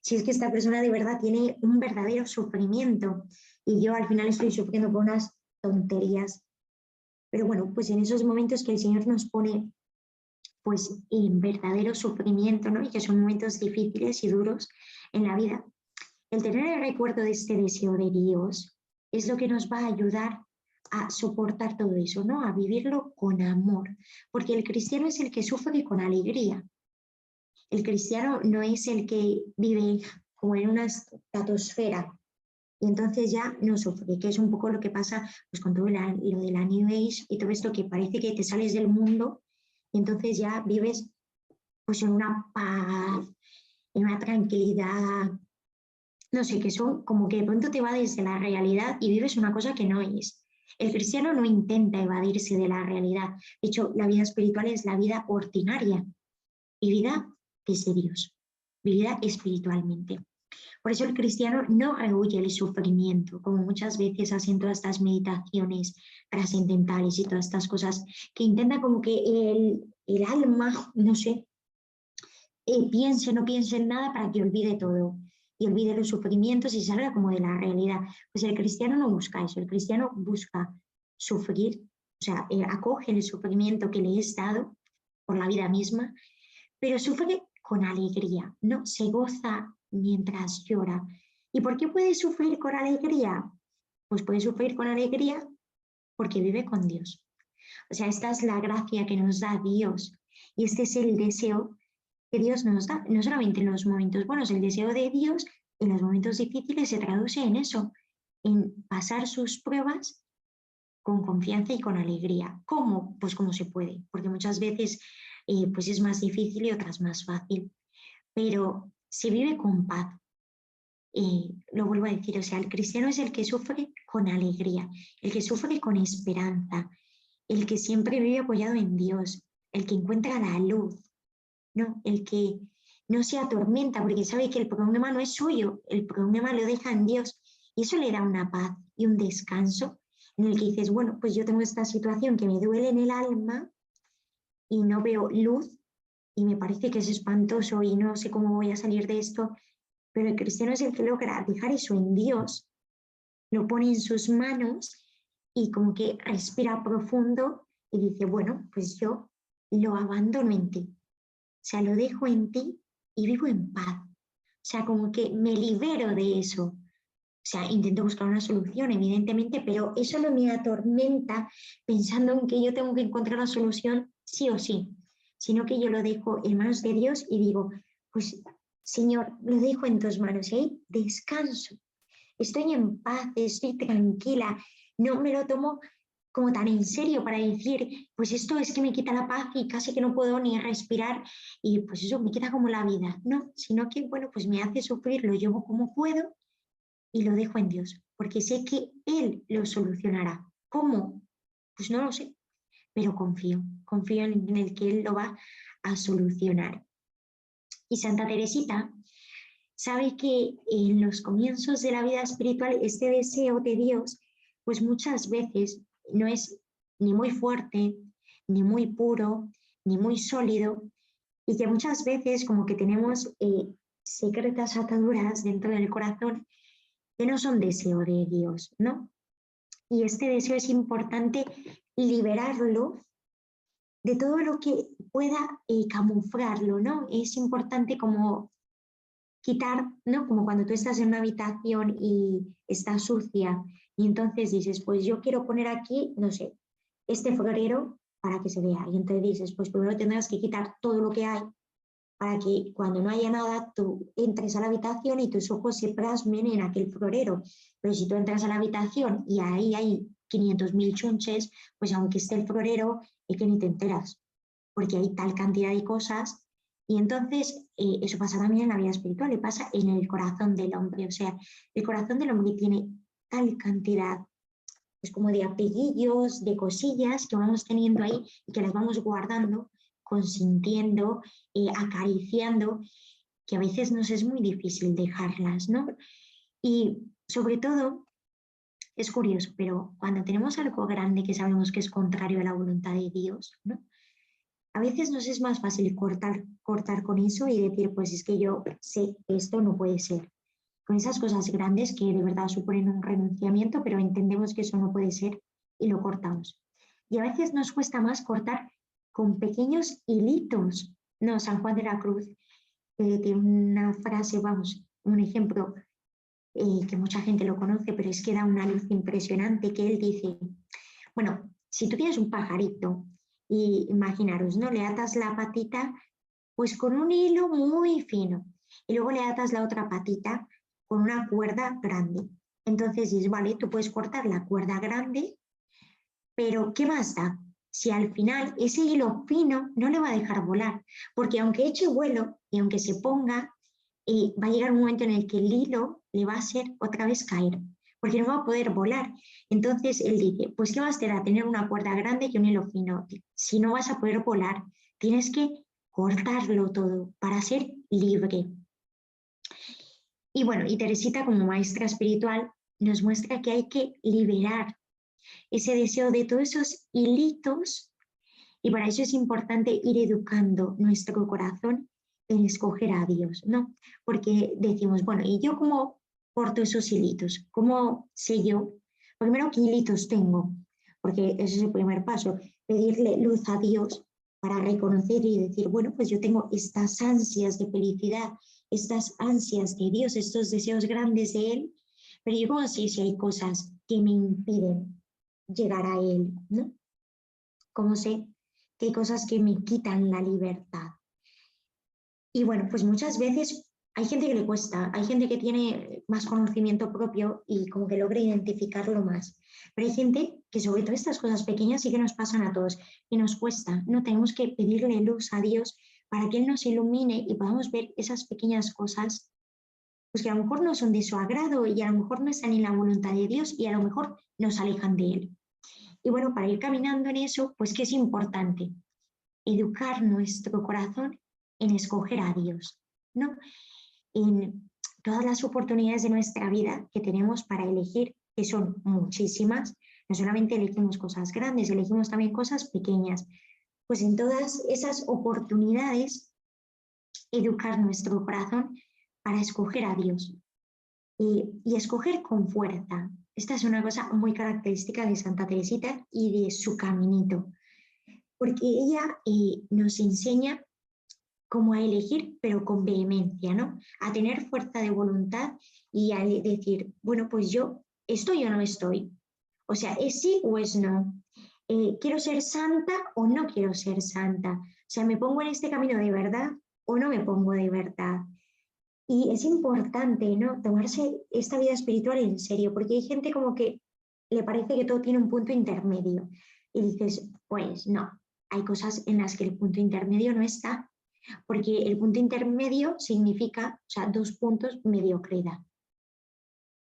Si es que esta persona de verdad tiene un verdadero sufrimiento y yo al final estoy sufriendo por unas tonterías. Pero bueno, pues en esos momentos que el Señor nos pone pues en verdadero sufrimiento, ¿no? Y que son momentos difíciles y duros en la vida. El tener el recuerdo de este deseo de Dios es lo que nos va a ayudar a soportar todo eso, ¿no? A vivirlo con amor, porque el cristiano es el que sufre con alegría. El cristiano no es el que vive como en una estratosfera y entonces ya no sufre, que es un poco lo que pasa pues, con todo lo de la New Age y todo esto que parece que te sales del mundo y entonces ya vives pues en una paz, en una tranquilidad, no sé, que son como que de pronto te va desde la realidad y vives una cosa que no es. El cristiano no intenta evadirse de la realidad. De hecho, la vida espiritual es la vida ordinaria y vida desde Dios, vivida espiritualmente. Por eso el cristiano no rehuye el sufrimiento, como muchas veces hacen todas estas meditaciones trascendentales y todas estas cosas, que intenta como que el alma, no sé, no piense en nada para que olvide todo y olvide los sufrimientos y salga como de la realidad. Pues el cristiano no busca eso, el cristiano busca sufrir, o sea, acoge el sufrimiento que le es dado por la vida misma, pero sufre con alegría, ¿no? Se goza mientras llora. ¿Y por qué puede sufrir con alegría? Pues puede sufrir con alegría porque vive con Dios. O sea, esta es la gracia que nos da Dios y este es el deseo que Dios nos da, no solamente en los momentos buenos, el deseo de Dios en los momentos difíciles se traduce en eso, en pasar sus pruebas con confianza y con alegría. ¿Cómo? Pues como se puede, porque muchas veces pues es más difícil y otras más fácil, pero se vive con paz. Lo vuelvo a decir, o sea, el cristiano es el que sufre con alegría, el que sufre con esperanza, el que siempre vive apoyado en Dios, el que encuentra la luz, ¿no? El que no se atormenta porque sabe que el problema no es suyo, el problema lo deja en Dios y eso le da una paz y un descanso en el que dices, bueno, pues yo tengo esta situación que me duele en el alma y no veo luz y me parece que es espantoso y no sé cómo voy a salir de esto, pero el cristiano es el que logra dejar eso en Dios, lo pone en sus manos y como que respira profundo y dice, bueno, pues yo lo abandono en ti. O sea, lo dejo en ti y vivo en paz. O sea, como que me libero de eso. O sea, intento buscar una solución, evidentemente, pero eso no me atormenta pensando en que yo tengo que encontrar una solución sí o sí, sino que yo lo dejo en manos de Dios y digo, pues Señor, lo dejo en tus manos y ahí descanso. Estoy en paz, estoy tranquila, no me lo tomo como tan en serio para decir, pues esto es que me quita la paz y casi que no puedo ni respirar y pues eso me quita como la vida, no, sino que bueno, pues me hace sufrir, lo llevo como puedo y lo dejo en Dios, porque sé que Él lo solucionará. ¿Cómo? Pues no lo sé, pero confío en el que Él lo va a solucionar. Y Santa Teresita sabe que en los comienzos de la vida espiritual este deseo de Dios, pues muchas veces no es ni muy fuerte, ni muy puro, ni muy sólido, y que muchas veces como que tenemos secretas ataduras dentro del corazón que no son deseo de Dios, ¿no? Y este deseo es importante liberarlo de todo lo que pueda camuflarlo, ¿no? Es importante como quitar, ¿no? Como cuando tú estás en una habitación y está sucia y entonces dices, pues yo quiero poner aquí, no sé, este florero para que se vea. Y entonces dices, pues primero tendrás que quitar todo lo que hay para que cuando no haya nada tú entres a la habitación y tus ojos se plasmen en aquel florero. Pero si tú entras a la habitación y ahí hay 500.000 chunches, pues aunque esté el florero, es que ni te enteras, porque hay tal cantidad de cosas. Y entonces eso pasa también en la vida espiritual y pasa en el corazón del hombre. O sea, el corazón del hombre tiene tal cantidad, pues como de apellillos, de cosillas que vamos teniendo ahí y que las vamos guardando, consintiendo, acariciando, que a veces nos es muy difícil dejarlas, ¿no? Y sobre todo, es curioso, pero cuando tenemos algo grande que sabemos que es contrario a la voluntad de Dios, ¿no? A veces nos es más fácil cortar con eso y decir, pues es que yo sé que esto no puede ser. Con esas cosas grandes que de verdad suponen un renunciamiento, pero entendemos que eso no puede ser y lo cortamos. Y a veces nos cuesta más cortar con pequeños hilitos. No, San Juan de la Cruz tiene una frase, vamos, un ejemplo que mucha gente lo conoce, pero es que da una luz impresionante, que él dice, bueno, si tú tienes un pajarito y imaginaros, ¿no? Le atas la patita pues con un hilo muy fino y luego le atas la otra patita con una cuerda grande. Entonces dices, vale, tú puedes cortar la cuerda grande, pero ¿qué más da? si al final ese hilo fino no le va a dejar volar, porque aunque eche vuelo y aunque se ponga, va a llegar un momento en el que el hilo le va a hacer otra vez caer, porque no va a poder volar. Entonces él dice, pues ¿qué vas a tener una cuerda grande y un hilo fino? Si no vas a poder volar, tienes que cortarlo todo para ser libre. Y bueno, y Teresita como maestra espiritual nos muestra que hay que liberar ese deseo de todos esos hilitos, y para eso es importante ir educando nuestro corazón en escoger a Dios, ¿no? Porque decimos, bueno, ¿y yo cómo corto esos hilitos? ¿Cómo sé yo? Primero, ¿qué hilitos tengo? Porque ese es el primer paso, pedirle luz a Dios para reconocer y decir, bueno, pues yo tengo estas ansias de felicidad, estas ansias de Dios, estos deseos grandes de Él, pero yo cómo sé si hay cosas que me impiden llegar a Él, ¿no? ¿Cómo sé que hay cosas que me quitan la libertad? Y bueno, pues muchas veces hay gente que le cuesta, hay gente que tiene más conocimiento propio y como que logra identificarlo más. Pero hay gente que sobre todo estas cosas pequeñas sí que nos pasan a todos y nos cuesta, ¿no? Tenemos que pedirle luz a Dios para que Él nos ilumine y podamos ver esas pequeñas cosas, pues que a lo mejor no son de su agrado y a lo mejor no están en la voluntad de Dios y a lo mejor nos alejan de Él. Y bueno, para ir caminando en eso, pues que es importante educar nuestro corazón en escoger a Dios, ¿no? En todas las oportunidades de nuestra vida que tenemos para elegir, que son muchísimas, no solamente elegimos cosas grandes, elegimos también cosas pequeñas. Pues en todas esas oportunidades, educar nuestro corazón para escoger a Dios y escoger con fuerza. Esta es una cosa muy característica de Santa Teresita y de su caminito, porque ella nos enseña cómo a elegir, pero con vehemencia, ¿no? A tener fuerza de voluntad y a decir, bueno, pues yo estoy o no estoy. O sea, es sí o es no. ¿Quiero ser santa o no quiero ser santa? O sea, ¿me pongo en este camino de verdad o no me pongo de verdad? Y es importante, ¿no? Tomarse esta vida espiritual en serio, porque hay gente como que le parece que todo tiene un punto intermedio. Y dices, pues no, hay cosas en las que el punto intermedio no está, porque el punto intermedio significa, o sea, 2 puntos, mediocridad.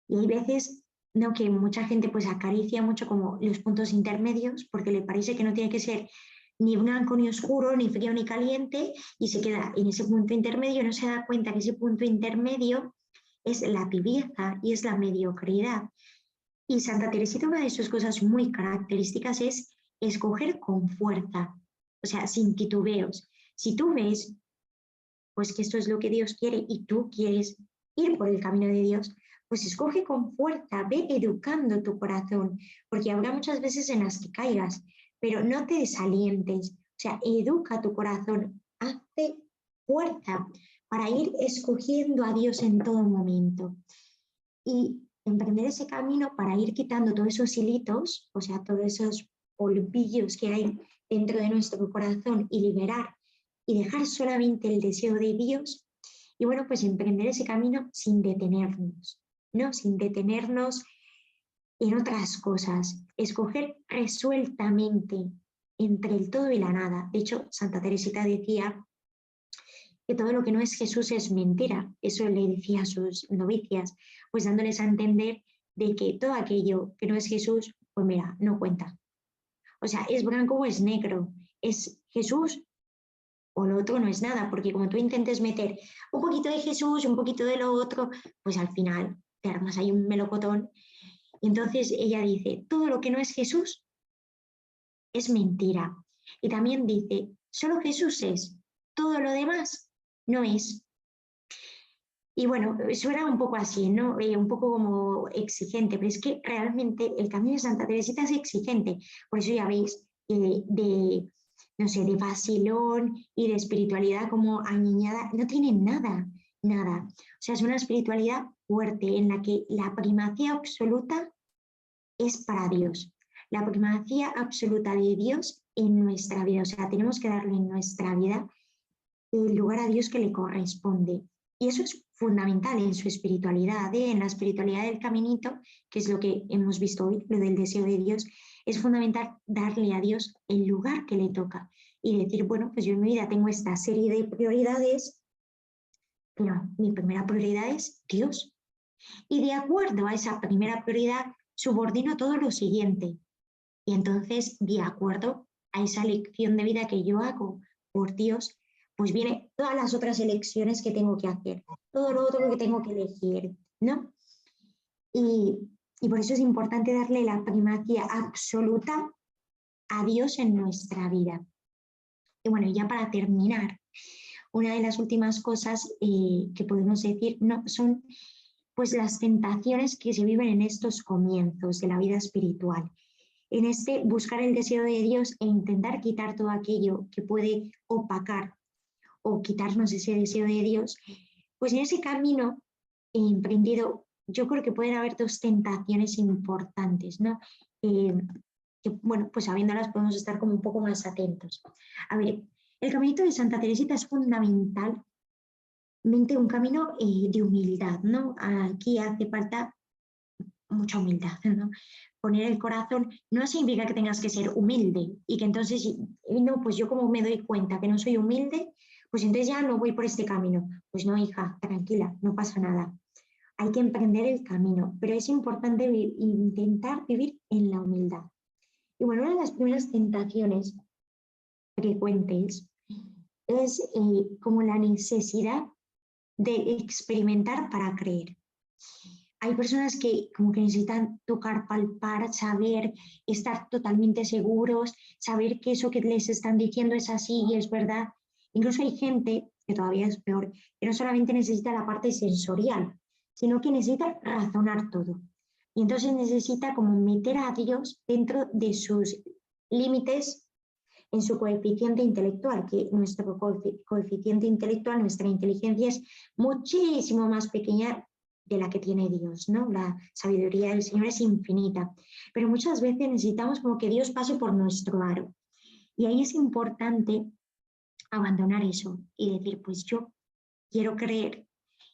Y hay veces, ¿no?, que mucha gente pues acaricia mucho como los puntos intermedios, porque le parece que no tiene que ser ni blanco ni oscuro, ni frío ni caliente, y se queda en ese punto intermedio, no se da cuenta que ese punto intermedio es la tibieza y es la mediocridad. Y Santa Teresita, una de sus cosas muy características es escoger con fuerza, o sea, sin titubeos. Si tú ves pues que esto es lo que Dios quiere y tú quieres ir por el camino de Dios, pues escoge con fuerza, ve educando tu corazón, porque habrá muchas veces en las que caigas, pero no te desalientes, o sea, educa tu corazón, hazte fuerza para ir escogiendo a Dios en todo momento y emprender ese camino para ir quitando todos esos hilitos, o sea, todos esos polvillos que hay dentro de nuestro corazón y liberar y dejar solamente el deseo de Dios y bueno, pues emprender ese camino sin detenernos, ¿no? Sin detenernos en otras cosas, escoger resueltamente entre el todo y la nada. De hecho, Santa Teresita decía que todo lo que no es Jesús es mentira. Eso le decía a sus novicias, pues dándoles a entender de que todo aquello que no es Jesús, pues mira, no cuenta. O sea, es blanco o es negro, es Jesús o lo otro no es nada, porque como tú intentes meter un poquito de Jesús, un poquito de lo otro, pues al final te armas ahí un melocotón. Y entonces ella dice, todo lo que no es Jesús es mentira. Y también dice, solo Jesús es, todo lo demás no es. Y bueno, suena un poco así, ¿no? Un poco como exigente, pero es que realmente el camino de Santa Teresita es exigente. Por eso ya veis, no sé, de vacilón y de espiritualidad como añeñada, no tiene nada, nada. O sea, es una espiritualidad fuerte en la que la primacía absoluta es para Dios. La primacía absoluta de Dios en nuestra vida. O sea, tenemos que darle en nuestra vida el lugar a Dios que le corresponde. Y eso es fundamental en su espiritualidad, en la espiritualidad del caminito, que es lo que hemos visto hoy, lo del deseo de Dios. es fundamental darle a Dios el lugar que le toca y decir, bueno, pues yo en mi vida tengo esta serie de prioridades, pero mi primera prioridad es Dios. Y de acuerdo a esa primera prioridad, subordino todo lo siguiente. Y entonces, de acuerdo a esa elección de vida que yo hago por Dios, pues vienen todas las otras elecciones que tengo que hacer, todo lo otro que tengo que elegir, ¿no? Y por eso es importante darle la primacía absoluta a Dios en nuestra vida. Y bueno, ya para terminar, una de las últimas cosas que podemos decir no, son pues las tentaciones que se viven en estos comienzos de la vida espiritual. En este buscar el deseo de Dios e intentar quitar todo aquello que puede opacar o quitarnos ese deseo de Dios, pues en ese camino emprendido yo creo que pueden haber dos tentaciones importantes, ¿no? Que, bueno, pues sabiéndolas podemos estar como un poco más atentos. A ver, el caminito de Santa Teresita es fundamentalmente un camino de humildad, ¿no? Aquí hace falta mucha humildad, ¿no? Poner el corazón no significa que tengas que ser humilde y que entonces, no, pues yo como me doy cuenta que no soy humilde, pues entonces ya no voy por este camino. Pues no, hija, tranquila, no pasa nada. Hay que emprender el camino, pero es importante intentar vivir en la humildad. Y bueno, una de las primeras tentaciones frecuentes es como la necesidad de experimentar para creer. Hay personas que como que necesitan tocar, palpar, saber, estar totalmente seguros, saber que eso que les están diciendo es así y es verdad. Incluso hay gente, que todavía es peor, que no solamente necesita la parte sensorial, sino que necesita razonar todo. Y entonces necesita como meter a Dios dentro de sus límites en su coeficiente intelectual, que nuestro coeficiente intelectual, nuestra inteligencia es muchísimo más pequeña de la que tiene Dios, ¿no? La sabiduría del Señor es infinita, pero muchas veces necesitamos como que Dios pase por nuestro aro. Y ahí es importante abandonar eso y decir, pues yo quiero creer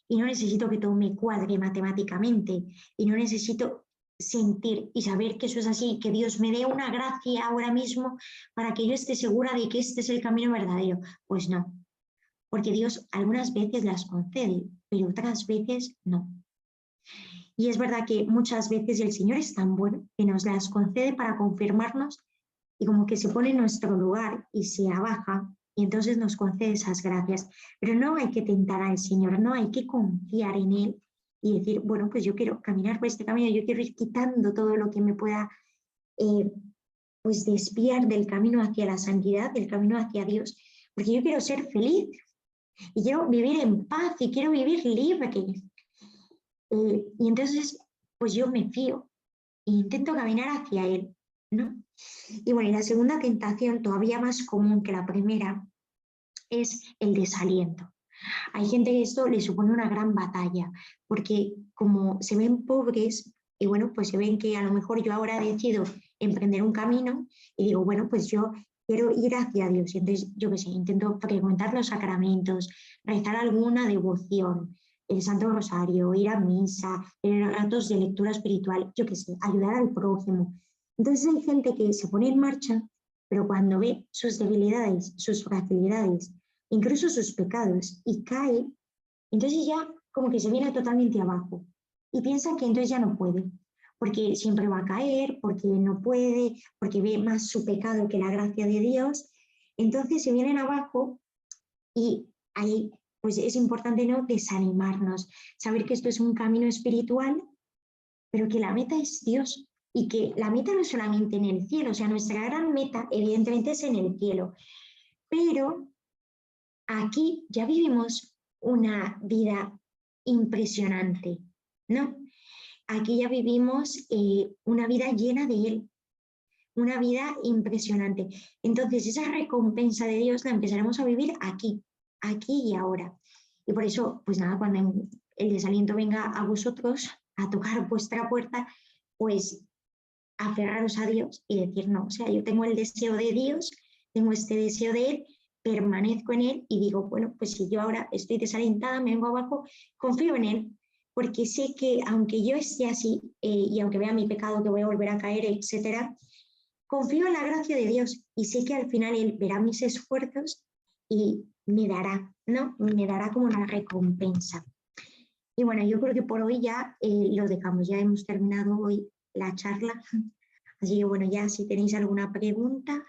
y no necesito que todo me cuadre matemáticamente y no necesito sentir y saber que eso es así, que Dios me dé una gracia ahora mismo para que yo esté segura de que este es el camino verdadero. Pues no, porque Dios algunas veces las concede, pero otras veces no. Y es verdad que muchas veces el Señor es tan bueno que nos las concede para confirmarnos y como que se pone en nuestro lugar y se abaja y entonces nos concede esas gracias. Pero no hay que tentar al Señor, no hay que confiar en Él y decir, bueno, pues yo quiero caminar por este camino, yo quiero ir quitando todo lo que me pueda pues desviar del camino hacia la santidad, del camino hacia Dios, porque yo quiero ser feliz y quiero vivir en paz y quiero vivir libre. Y entonces, pues yo me fío e intento caminar hacia Él, ¿no? Y bueno, y la segunda tentación, todavía más común que la primera, es el desaliento. Hay gente que esto le supone una gran batalla, porque como se ven pobres, y bueno, pues se ven que a lo mejor yo ahora decido emprender un camino y digo, bueno, pues yo quiero ir hacia Dios. Y entonces, yo qué sé, intento frecuentar los sacramentos, rezar alguna devoción, el Santo Rosario, ir a misa, tener ratos de lectura espiritual, yo qué sé, ayudar al prójimo. Entonces hay gente que se pone en marcha, pero cuando ve sus debilidades, sus fragilidades, incluso sus pecados, y cae, entonces ya como que se viene totalmente abajo y piensa que entonces ya no puede, porque siempre va a caer, porque no puede, porque ve más su pecado que la gracia de Dios, entonces se vienen abajo y ahí pues es importante no desanimarnos, saber que esto es un camino espiritual, pero que la meta es Dios y que la meta no es solamente en el cielo, o sea, nuestra gran meta evidentemente es en el cielo, pero aquí ya vivimos una vida impresionante, ¿no? Aquí ya vivimos una vida llena de Él, una vida impresionante. Entonces, esa recompensa de Dios la empezaremos a vivir aquí, aquí y ahora. Y por eso, pues nada, cuando el desaliento venga a vosotros, a tocar vuestra puerta, pues aferraros a Dios y decir, no, o sea, yo tengo el deseo de Dios, tengo este deseo de Él, permanezco en Él y digo, bueno, pues si yo ahora estoy desalentada, me vengo abajo, confío en Él, porque sé que aunque yo esté así y aunque vea mi pecado que voy a volver a caer, etcétera, confío en la gracia de Dios y sé que al final Él verá mis esfuerzos y me dará, ¿no? Me dará como una recompensa. Y bueno, yo creo que por hoy ya lo dejamos, ya hemos terminado hoy la charla. Así que bueno, ya si tenéis alguna pregunta,